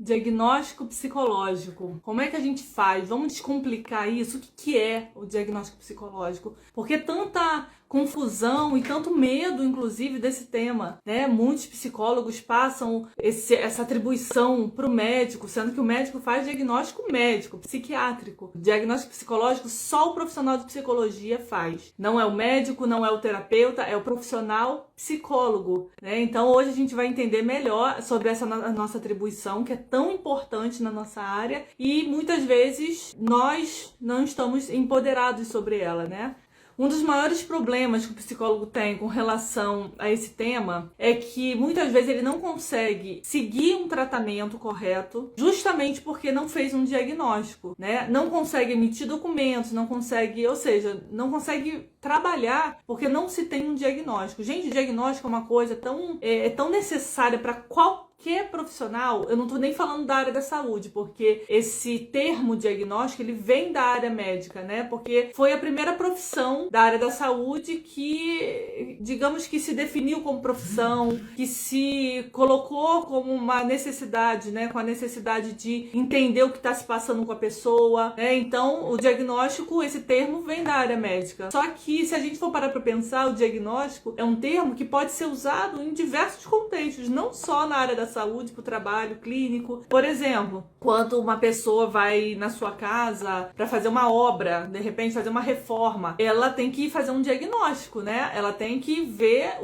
Diagnóstico psicológico. Como é que a gente faz? Vamos descomplicar isso? O que é o diagnóstico psicológico? Por que tanta confusão e tanto medo, inclusive, desse tema, né? Muitos psicólogos passam essa atribuição para o médico, sendo que o médico faz diagnóstico médico, psiquiátrico. Diagnóstico psicológico só o profissional de psicologia faz. Não é o médico, não é o terapeuta, é o profissional psicólogo, né? Então hoje a gente vai entender melhor sobre essa nossa atribuição, que é tão importante na nossa área, e muitas vezes nós não estamos empoderados sobre ela, né? Um dos maiores problemas que o psicólogo tem com relação a esse tema é que muitas vezes ele não consegue seguir um tratamento correto justamente porque não fez um diagnóstico, né? Não consegue emitir documentos, não consegue, ou seja, não consegue trabalhar porque não se tem um diagnóstico. Gente, diagnóstico é uma coisa tão necessária para qualquer profissional. Eu não estou nem falando da área da saúde, porque esse termo diagnóstico, ele vem da área médica, né? Porque foi a primeira profissão da área da saúde que, digamos que se definiu como profissão, que se colocou como uma necessidade, né? Com a necessidade de entender o que está se passando com a pessoa, né? Então, o diagnóstico, esse termo vem da área médica. Só que, se a gente for parar para pensar, o diagnóstico é um termo que pode ser usado em diversos contextos, não só na área da saúde, para o trabalho clínico. Por exemplo, quando uma pessoa vai na sua casa para fazer uma obra, de repente fazer uma reforma, ela tem que fazer um diagnóstico, né? Ela tem que ver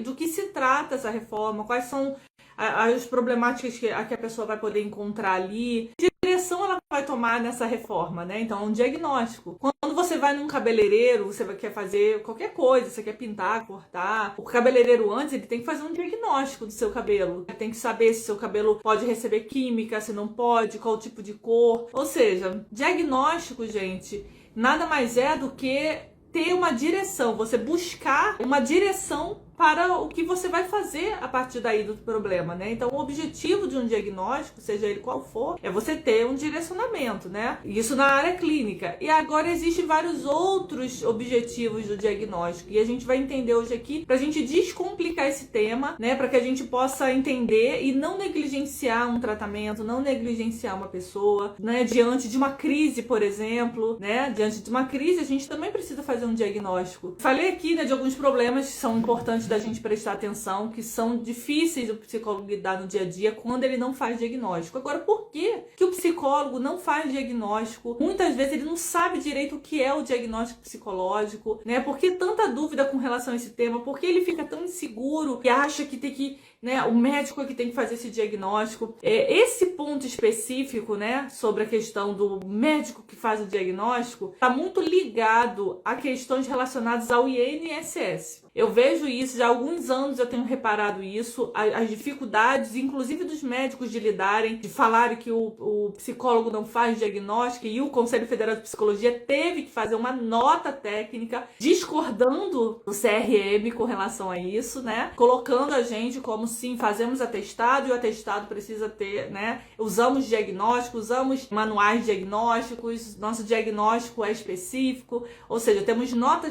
do que se trata essa reforma, quais são as problemáticas que a pessoa vai poder encontrar ali, que direção ela vai tomar nessa reforma, né? Então, é um diagnóstico. Quando você vai num cabeleireiro, você quer fazer qualquer coisa, você quer pintar, cortar, o cabeleireiro antes, ele tem que fazer um diagnóstico do seu cabelo. Ele tem que saber se seu cabelo pode receber química, se não pode, qual tipo de cor. Ou seja, diagnóstico, gente, nada mais é do que ter uma direção, você buscar uma direção para o que você vai fazer a partir daí do problema, né? Então, o objetivo de um diagnóstico, seja ele qual for, é você ter um direcionamento, né? Isso na área clínica. E agora existem vários outros objetivos do diagnóstico, e a gente vai entender hoje aqui para a gente descomplicar esse tema, né? Para que a gente possa entender e não negligenciar um tratamento, não negligenciar uma pessoa, né? Diante de uma crise, por exemplo, né? Diante de uma crise, a gente também precisa fazer um diagnóstico. Falei aqui, né, de alguns problemas que são importantes da gente prestar atenção, que são difíceis do psicólogo lidar no dia a dia quando ele não faz diagnóstico. Agora, por que o psicólogo não faz diagnóstico? Muitas vezes ele não sabe direito o que é o diagnóstico psicológico, né? Por que tanta dúvida com relação a esse tema? Por que ele fica tão inseguro e acha que tem que, né, o médico é que tem que fazer esse diagnóstico? Esse ponto específico, né, sobre a questão do médico que faz o diagnóstico, está muito ligado a questões relacionadas ao INSS. Eu vejo isso, já há alguns anos eu tenho reparado isso, as dificuldades, inclusive dos médicos de lidarem, de falarem que o psicólogo não faz diagnóstico, e o Conselho Federal de Psicologia teve que fazer uma nota técnica discordando do CRM com relação a isso, né? Colocando a gente como, sim, fazemos atestado e o atestado precisa ter, né? Usamos diagnóstico, usamos manuais diagnósticos, nosso diagnóstico é específico, ou seja, temos nota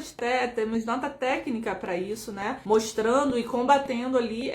técnica para isso, né? Mostrando e combatendo ali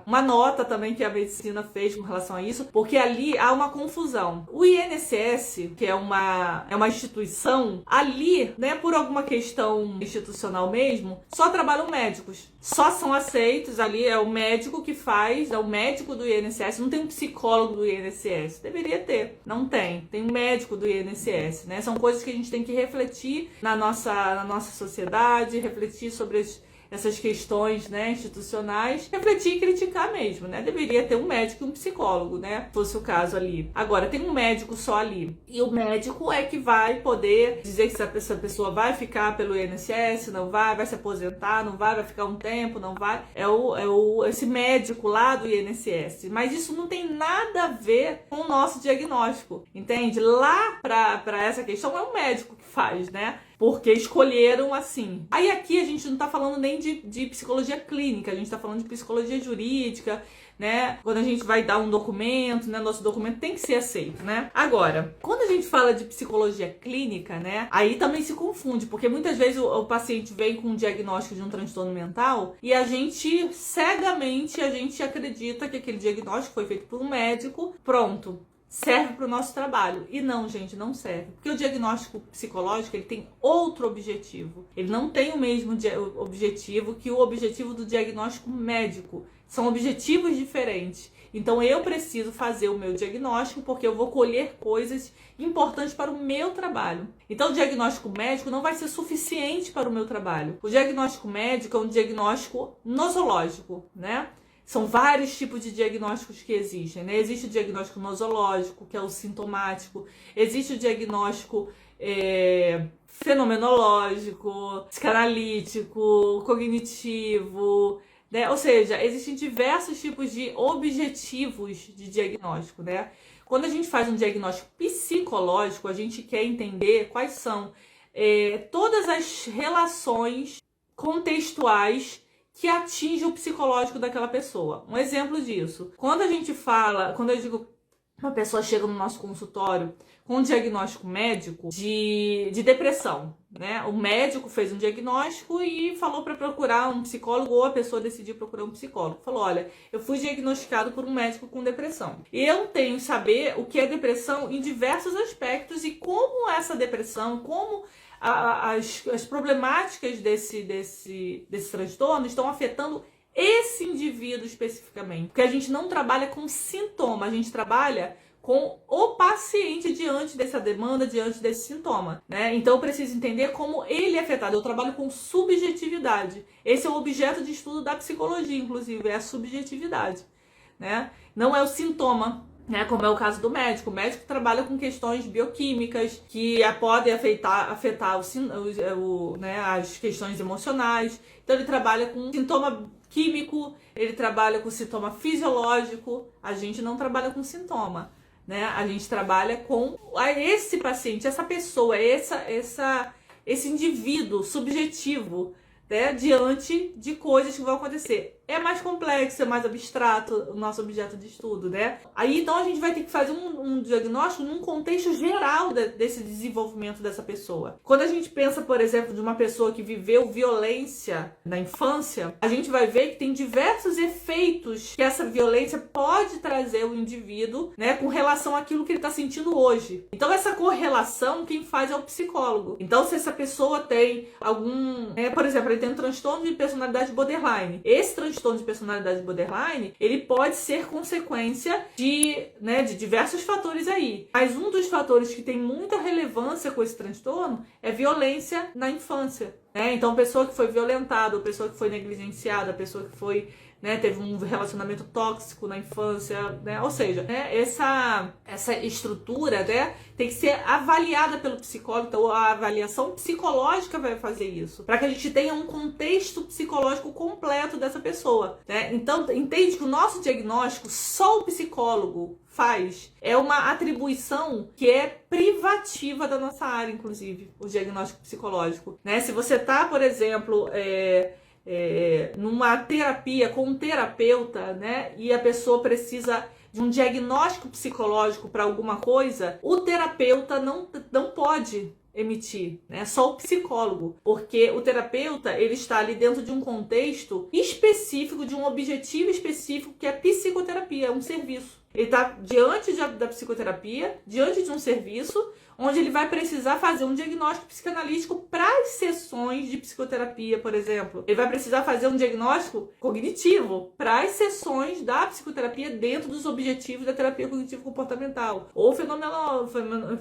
uma nota também que a medicina fez com relação a isso, porque ali há uma confusão. O INSS, que é uma instituição, ali, né, por alguma questão institucional mesmo, só trabalham médicos. Só são aceitos ali, é o médico que faz, é o médico do INSS, não tem um psicólogo do INSS. Deveria ter, não tem. Tem um médico do INSS, né? São coisas que a gente tem que refletir na nossa sociedade, refletir sobre essas questões, né, institucionais, refletir e criticar mesmo, né? Deveria ter um médico e um psicólogo, né? Se fosse o caso ali. Agora, tem um médico só ali. E o médico é que vai poder dizer que essa pessoa vai ficar pelo INSS, não vai se aposentar, não vai ficar um tempo, não vai. Esse médico lá do INSS. Mas isso não tem nada a ver com o nosso diagnóstico, entende? Lá para essa questão é o médico que faz, né? Porque escolheram assim. Aí aqui a gente não tá falando nem de psicologia clínica, a gente tá falando de psicologia jurídica, né? Quando a gente vai dar um documento, né? Nosso documento tem que ser aceito, né? Agora, quando a gente fala de psicologia clínica, né? Aí também se confunde, porque muitas vezes o paciente vem com um diagnóstico de um transtorno mental e a gente, cegamente, a gente acredita que aquele diagnóstico foi feito por um médico, pronto, serve para o nosso trabalho. E não, gente, não serve. Porque o diagnóstico psicológico, ele tem outro objetivo. Ele não tem o mesmo objetivo que o objetivo do diagnóstico médico. São objetivos diferentes. Então eu preciso fazer o meu diagnóstico porque eu vou colher coisas importantes para o meu trabalho. Então o diagnóstico médico não vai ser suficiente para o meu trabalho. O diagnóstico médico é um diagnóstico nosológico, né? São vários tipos de diagnósticos que existem, né? Existe o diagnóstico nosológico, que é o sintomático. Existe o diagnóstico fenomenológico, psicanalítico, cognitivo, né? Ou seja, existem diversos tipos de objetivos de diagnóstico, né? Quando a gente faz um diagnóstico psicológico, a gente quer entender quais são todas as relações contextuais que atinge o psicológico daquela pessoa. Um exemplo disso, quando eu digo uma pessoa chega no nosso consultório com um diagnóstico médico de depressão, né? O médico fez um diagnóstico e falou para procurar um psicólogo, ou a pessoa decidiu procurar um psicólogo. Falou, olha, eu fui diagnosticado por um médico com depressão. E eu tenho que saber o que é depressão em diversos aspectos e como essa depressão, como as problemáticas desse transtorno estão afetando esse indivíduo especificamente. Porque a gente não trabalha com sintoma, a gente trabalha com o paciente diante dessa demanda, diante desse sintoma, né? Então eu preciso entender como ele é afetado. Eu trabalho com subjetividade. Esse é o objeto de estudo da psicologia, inclusive, é a subjetividade, né? Não é o sintoma, né, como é o caso do médico. O médico trabalha com questões bioquímicas que podem afetar as questões emocionais. Então ele trabalha com sintoma químico, ele trabalha com sintoma fisiológico. A gente não trabalha com sintoma, né? A gente trabalha com esse paciente, essa pessoa, esse indivíduo subjetivo, né, diante de coisas que vão acontecer. É mais complexo, é mais abstrato o nosso objeto de estudo, né? Aí então a gente vai ter que fazer um diagnóstico num contexto geral desse desenvolvimento dessa pessoa. Quando a gente pensa, por exemplo, de uma pessoa que viveu violência na infância, a gente vai ver que tem diversos efeitos que essa violência pode trazer ao indivíduo, né, com relação àquilo que ele está sentindo hoje. Então essa correlação quem faz é o psicólogo. Então se essa pessoa tem por exemplo, ele tem um transtorno de personalidade borderline. Esse transtorno de personalidade borderline, ele pode ser consequência de diversos fatores aí. Mas um dos fatores que tem muita relevância com esse transtorno é violência na infância, né? Então, pessoa que foi violentada, ou pessoa que foi negligenciada, pessoa que foi, né, teve um relacionamento tóxico na infância, né? Ou seja, né, essa estrutura, né, tem que ser avaliada pelo psicólogo. Então a avaliação psicológica vai fazer isso, para que a gente tenha um contexto psicológico completo dessa pessoa, né? Então entende que o nosso diagnóstico só o psicólogo faz, é uma atribuição que é privativa da nossa área, inclusive, o diagnóstico psicológico, né? Se você tá, por exemplo, numa terapia com um terapeuta, né, e a pessoa precisa de um diagnóstico psicológico para alguma coisa, o terapeuta não pode emitir, né? Só o psicólogo, porque o terapeuta, ele está ali dentro de um contexto específico, de um objetivo específico, que é psicoterapia, é um serviço. Ele está diante da psicoterapia, diante de um serviço, onde ele vai precisar fazer um diagnóstico psicanalítico para as sessões de psicoterapia, por exemplo. Ele vai precisar fazer um diagnóstico cognitivo para as sessões da psicoterapia dentro dos objetivos da terapia cognitivo-comportamental, ou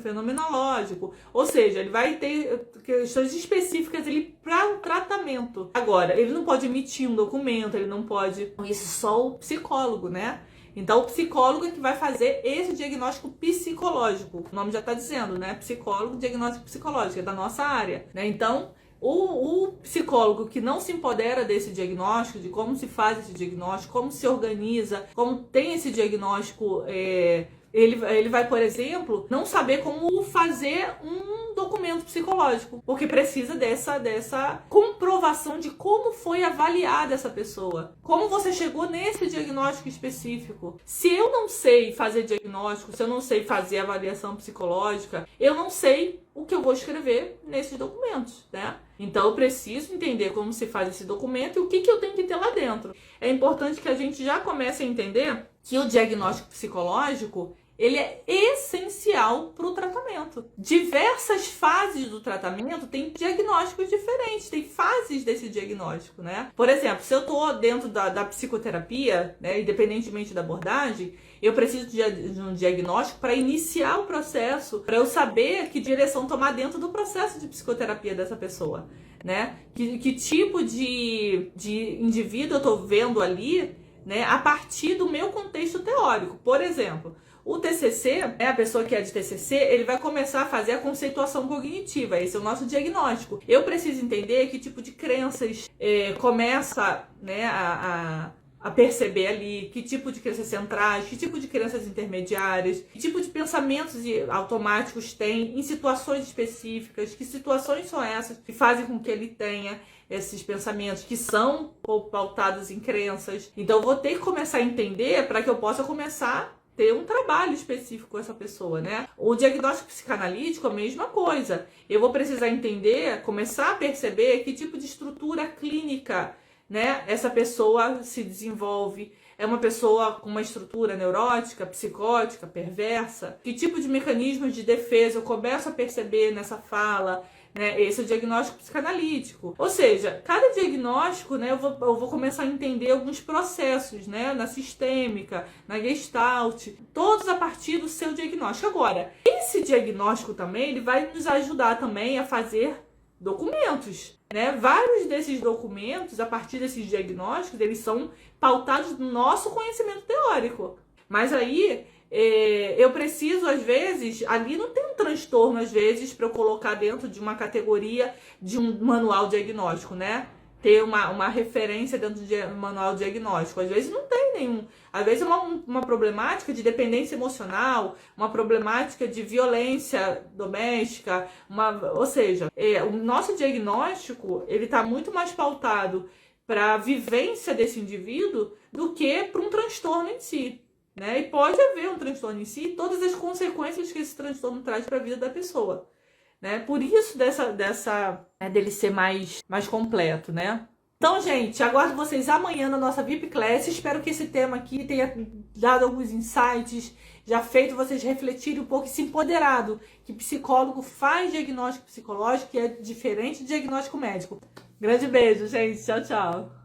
fenomenológico. Ou seja, ele vai ter questões específicas para o tratamento. Agora, ele não pode emitir um documento, ele não pode... Isso só o psicólogo, né? Então, o psicólogo é que vai fazer esse diagnóstico psicológico. O nome já está dizendo, né? Psicólogo, diagnóstico psicológico, é da nossa área, né? Então, o psicólogo que não se empodera desse diagnóstico, de como se faz esse diagnóstico, como se organiza, como tem esse diagnóstico Ele vai, por exemplo, não saber como fazer um documento psicológico, porque precisa dessa comprovação de como foi avaliada essa pessoa, como você chegou nesse diagnóstico específico. Se eu não sei fazer diagnóstico, se eu não sei fazer avaliação psicológica, eu não sei o que eu vou escrever nesses documentos, né? Então eu preciso entender como se faz esse documento e o que eu tenho que ter lá dentro. É importante que a gente já comece a entender que o diagnóstico psicológico, ele é essencial para o tratamento. Diversas fases do tratamento têm diagnósticos diferentes, tem fases desse diagnóstico, né? Por exemplo, se eu estou dentro da psicoterapia, né, independentemente da abordagem, eu preciso de um diagnóstico para iniciar o processo, para eu saber que direção tomar dentro do processo de psicoterapia dessa pessoa, né? Que tipo de indivíduo eu estou vendo ali, né, a partir do meu contexto teórico. Por exemplo, o TCC, né, a pessoa que é de TCC, ele vai começar a fazer a conceituação cognitiva. Esse é o nosso diagnóstico. Eu preciso entender que tipo de crenças começa, né, a perceber ali, que tipo de crenças centrais, que tipo de crenças intermediárias, que tipo de pensamentos automáticos tem em situações específicas, que situações são essas que fazem com que ele tenha esses pensamentos que são pautados em crenças. Então eu vou ter que começar a entender para que eu possa começar a ter um trabalho específico com essa pessoa, né? O diagnóstico psicanalítico é a mesma coisa. Eu vou precisar entender, começar a perceber que tipo de estrutura clínica, né, essa pessoa se desenvolve. É uma pessoa com uma estrutura neurótica, psicótica, perversa? Que tipo de mecanismos de defesa eu começo a perceber nessa fala? Né? Esse é o diagnóstico psicanalítico. Ou seja, cada diagnóstico, né, eu vou começar a entender alguns processos, né, na sistêmica, na gestalt, todos a partir do seu diagnóstico. Agora, esse diagnóstico também ele vai nos ajudar também a fazer documentos, né? Vários desses documentos, a partir desses diagnósticos, eles são pautados no nosso conhecimento teórico. Mas aí eu preciso, às vezes, ali não tem um transtorno, às vezes, para eu colocar dentro de uma categoria de um manual diagnóstico, né? Ter uma referência dentro de um manual diagnóstico. Às vezes não tem nenhum. Às vezes é uma problemática de dependência emocional, uma problemática de violência doméstica, ou seja, o nosso diagnóstico ele está muito mais pautado para a vivência desse indivíduo do que para um transtorno em si. Né? E pode haver um transtorno em si, todas as consequências que esse transtorno traz para a vida da pessoa. Né? Por isso dele ser mais completo, né? Então, gente, aguardo vocês amanhã na nossa VIP Class. Espero que esse tema aqui tenha dado alguns insights, já feito vocês refletirem um pouco e se empoderado que psicólogo faz diagnóstico psicológico, que é diferente de diagnóstico médico. Grande beijo, gente. Tchau, tchau.